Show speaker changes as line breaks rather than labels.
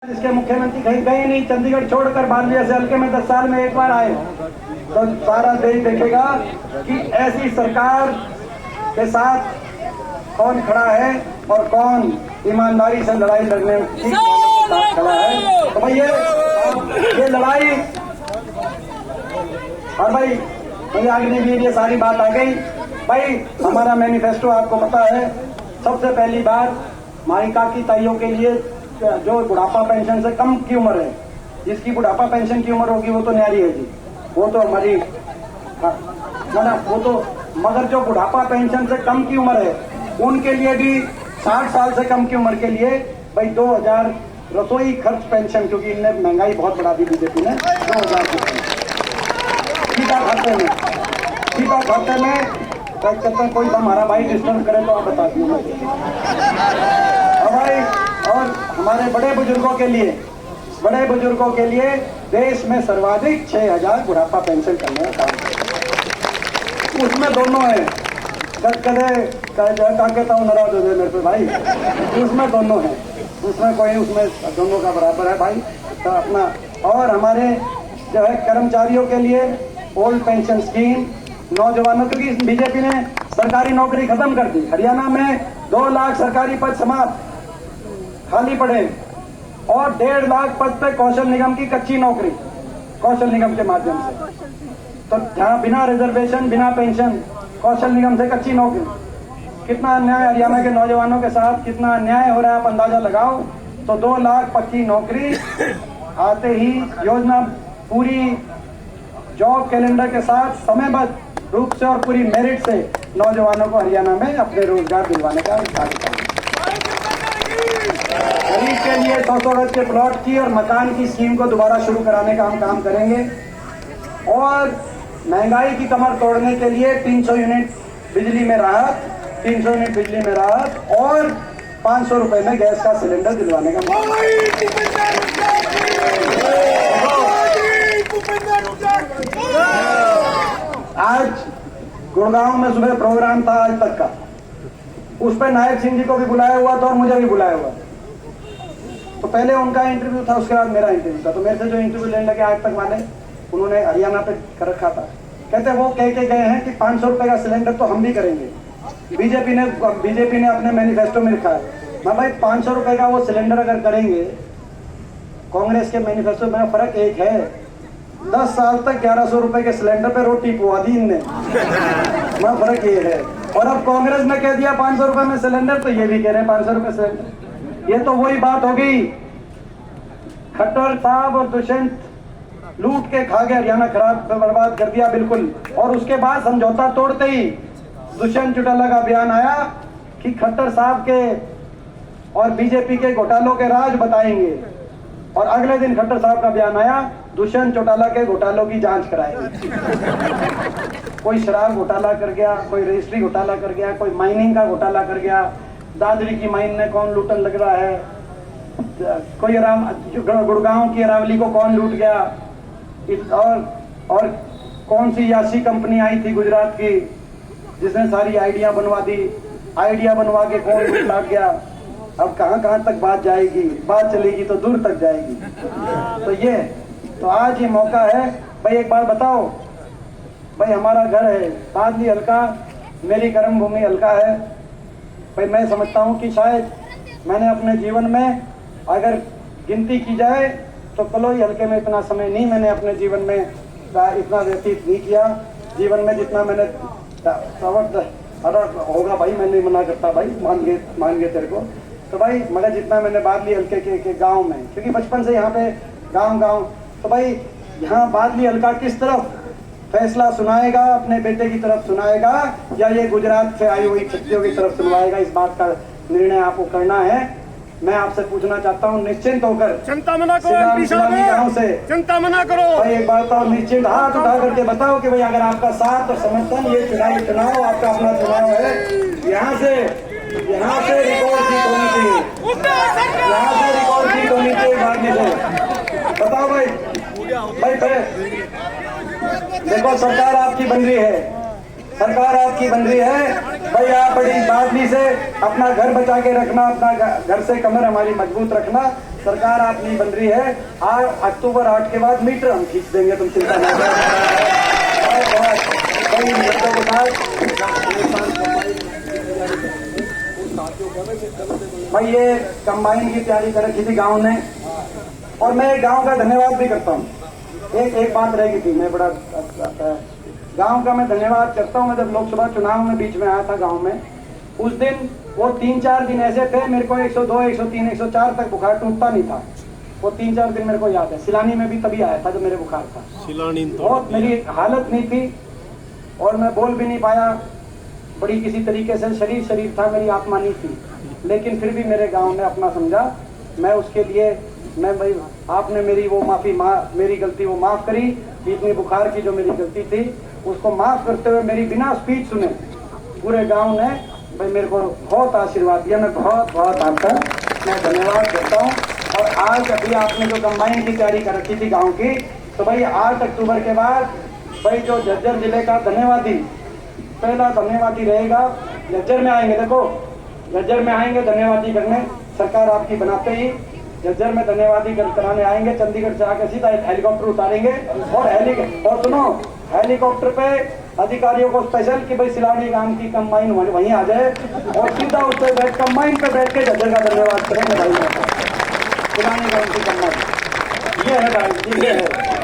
जिसके मुख्यमंत्री कहीं गए नहीं, चंडीगढ़ छोड़कर बालिया से हल्के में 10 साल में एक बार आए, तो सारा देश देखेगा कि ऐसी सरकार के साथ कौन खड़ा है और कौन ईमानदारी से लड़ाई लड़ने की साथ खड़ा है। तो भाई ये लड़ाई, और भाई मुझे आगे भी ये सारी बात आ गई। भाई हमारा मैनिफेस्टो आपको पता है। सबसे पहली बात, हमारी काकी ताइयों के लिए जो बुढ़ापा पेंशन से कम की उम्र है, जिसकी बुढ़ापा पेंशन की उम्र होगी वो तो न्यारी है जी, वो तो हमारी ना वो तो, मगर जो बुढ़ापा पेंशन से कम की उम्र है उनके लिए भी 60 साल से कम की उम्र के लिए भाई 2000 रसोई खर्च पेंशन, क्योंकि इनने महंगाई बहुत बढ़ा दी बीजेपी ने, 2000 सीधा खाते में, सीधा खाते में कहते हैं। कोई हमारा भाई डिस्टर्ब करे तो आप बता दीजिए। और हमारे बड़े बुजुर्गों के लिए देश में सर्वाधिक 6000 बुढ़ापा पेंशन करने का काम, उसमें दोनों है। कहता हूँ नाराज हो जाए मेरे पे भाई, उसमें दोनों है, उसमें कोई, उसमें दोनों का बराबर है भाई। तो अपना, और हमारे जो है कर्मचारियों के लिए ओल्ड पेंशन स्कीम, नौजवानों, क्योंकि बीजेपी ने सरकारी नौकरी खत्म कर दी। हरियाणा में 2 लाख सरकारी पद समाप्त खाली पड़े और 1.5 लाख पद पे कौशल निगम की कच्ची नौकरी, कौशल निगम के माध्यम से। तो जहां बिना रिजर्वेशन, बिना पेंशन, कौशल निगम से कच्ची नौकरी, कितना अन्याय हरियाणा के नौजवानों के साथ, कितना अन्याय हो रहा है आप अंदाजा लगाओ। तो 2 लाख पक्की नौकरी आते ही योजना पूरी जॉब कैलेंडर के साथ समयबद्ध रूप से और पूरी मेरिट से नौजवानों को हरियाणा में अपने रोजगार दिलवाने का कार्य। गरीब के लिए 100 गज के प्लॉट की और मकान की स्कीम को दोबारा शुरू कराने का हम काम करेंगे। और महंगाई की कमर तोड़ने के लिए 300 यूनिट बिजली में राहत, 300 यूनिट बिजली में राहत और 500 रुपए में गैस का सिलेंडर दिलवाने का। आज गुड़गांव में सुबह प्रोग्राम था आज तक का, उस पर नायब सिंह जी को भी बुलाया हुआ था और मुझे भी बुलाया हुआ। तो पहले उनका इंटरव्यू था, उसके बाद मेरा इंटरव्यू था। तो मेरे से जो इंटरव्यू लेने लगे आज तक वाले, उन्होंने हरियाणा पे कर रखा था। कहते वो कह के गए हैं कि 500 रुपए का सिलेंडर तो हम भी करेंगे। बीजेपी ने अपने मैनिफेस्टो में लिखा है। मैं भाई 500 रुपए का वो सिलेंडर अगर करेंगे, कांग्रेस के मैनिफेस्टो में फर्क एक है, 10 साल तक 1100 रुपए के सिलेंडर पे रोटी पुआ दी इनने, मैं फर्क ये है। और अब कांग्रेस ने कह दिया 500 रुपए में सिलेंडर, तो ये भी कह रहे हैं 500 रुपए सिलेंडर। ये तो वही बात हो गई, खट्टर साहब और दुष्यंत लूट के खा गए, हरियाणा खराब बर्बाद कर दिया बिल्कुल। और उसके बाद समझौता तोड़ते ही दुष्यंत चौटाला का बयान आया कि खट्टर साहब के और बीजेपी के घोटालों के राज बताएंगे। और अगले दिन खट्टर साहब का बयान आया, दुष्यंत चौटाला के घोटालों की जांच कराएंगे। कोई शराब घोटाला कर गया, कोई रजिस्ट्री घोटाला कर गया, कोई माइनिंग का घोटाला कर गया, दादरी की माइन में कौन लूटन लग रहा है, कोई गुड़गांव की अरावली को कौन लूट गया, और कौन सी यासी कंपनी आई थी गुजरात की जिसने सारी आइडिया बनवा दी, आइडिया बनवा के कौन लूट गया। अब कहां तक बात जाएगी, बात चलेगी तो दूर तक जाएगी। तो आज ये मौका है भाई। एक बात बताओ भाई, हमारा घर है बादली हल्का, मेरी कर्म भूमि हल्का है भाई। मैं समझता हूँ कि शायद मैंने अपने जीवन में अगर गिनती की जाए तो कलोई हल्के में इतना समय नहीं मैंने अपने जीवन में इतना व्यतीत नहीं किया। जीवन में जितना मैंने होगा भाई, मैं नहीं मना करता भाई, मान गए तेरे को। तो भाई मगर जितना मैंने बादली हल्के के गांव में, क्योंकि बचपन से यहाँ पे गांव, तो भाई यहाँ बादली हल्का किस तरफ फैसला सुनाएगा, अपने बेटे की तरफ सुनाएगा या ये गुजरात से आई हुई शक्तियों की तरफ सुनवाएगा, इस बात का निर्णय आपको करना है। मैं आपसे पूछना चाहता हूँ निश्चिंत होकर,
चिंता मना करो
गाँव से,
चिंता मना करो
भाई एक बात बताओ, निश्चिंत हाथ उठा करके बताओ कि भाई अगर आपका साथ और समर्थन, ये चुनाव आपका अपना चुनाव है, यहाँ से रिकॉर्ड जीत होनी चाहिए, यहाँ से रिकॉर्ड जीत होनी चाहिए भाग्य से। बताओ भाई देखो सरकार आपकी बन रही है, सरकार आपकी बन रही है भाई। आप बड़ी बादली से अपना घर बचा के रखना, अपना घर से कमर हमारी मजबूत रखना, सरकार आप नहीं बन रही है। 8 अक्टूबर 8 के बाद मीटर हम खींच देंगे, तुम चिंता न करो। कई मित्रों के साथ भाई ये कंबाइन की तैयारी कर रखी थी गांव ने, और मैं गांव का धन्यवाद भी करता हूँ। एक बात रह गई थी, मैं बड़ा गांव का मैं धन्यवाद करता हूँ। मैं जब लोकसभा चुनाव में बीच में आया था गांव में, उस दिन वो 3-4 दिन ऐसे थे, मेरे को 102, 103, 104 तक बुखार टूटता नहीं था। वो 3-4 दिन मेरे को याद है। सिलानी में भी तभी आया था जब मेरे बुखार था। सिलानी बहुत मेरी हालत नहीं थी और मैं बोल भी नहीं पाया। बड़ी किसी तरीके से शरीर था, मेरी आत्मा नहीं थी। लेकिन फिर भी मेरे गांव ने अपना समझा। मैं उसके लिए भाई आपने मेरी वो मेरी गलती वो माफ करी। इतनी बुखार की जो मेरी गलती थी उसको माफ करते हुए मेरी बिना स्पीच सुने पूरे गांव ने भाई मेरे को बहुत आशीर्वाद दिया। मैं बहुत आपका मैं धन्यवाद करता हूँ। और आज अभी आपने जो कंबाइन की तैयारी कर रखी थी गाँव की, तो भाई 8 अक्टूबर के बाद भाई जो झज्जर जिले का धन्यवादी, पहला धन्यवादी रहेगा। झज्जर में आएंगे, देखो झज्जर में आएंगे धन्यवादी करने। सरकार आपकी बनाते ही झज्जर में धन्यवादी कराने आएंगे। चंडीगढ़ से आकर सीधा एक हेलीकॉप्टर उतारेंगे और सुनो, हेलीकॉप्टर पे अधिकारियों को स्पेशल कि भाई सिलानी गांव की कंबाइन वहीं आ जाए और सीधा उस पर कंबाइन पे बैठ के झज्जर का धन्यवाद करेंगे भाई। सिलानी गांव की कंबाइन ये है भाई, ये है।